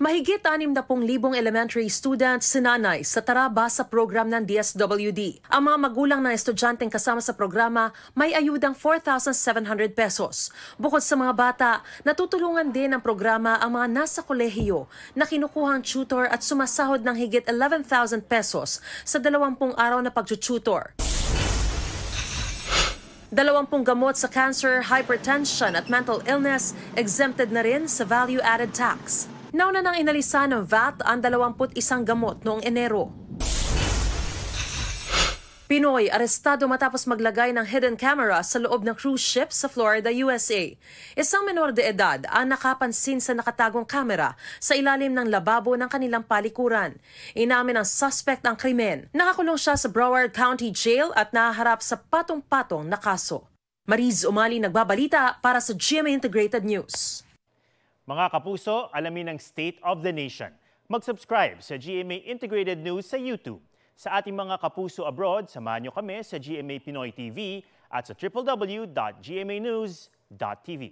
Mahigit 60,000 elementary students sinanay sa Tara Basa program ng DSWD. Ang mga magulang ng estudyanteng kasama sa programa may ayudang 4,700 pesos. Bukod sa mga bata, natutulungan din ng programa ang mga nasa kolehiyo na kinukuhang tutor at sumasahod ng higit 11,000 pesos sa 20 araw na pagtututor. 20 gamot sa cancer, hypertension at mental illness exempted na rin sa value-added tax. Nauna nang inalisan ng VAT ang 21 gamot noong Enero. Pinoy arestado matapos maglagay ng hidden camera sa loob ng cruise ship sa Florida, USA. Isang menor de edad ang nakapansin sa nakatagong kamera sa ilalim ng lababo ng kanilang palikuran. Inamin ng suspect ang krimen. Nakakulong siya sa Broward County Jail at nahaharap sa patong-patong na kaso. Mariz Umali nagbabalita para sa GMA Integrated News. Mga kapuso, alamin ang State of the Nation. Mag-subscribe sa GMA Integrated News sa YouTube. Sa ating mga kapuso abroad, samahan niyo kami sa GMA Pinoy TV at sa www.gmanews.tv.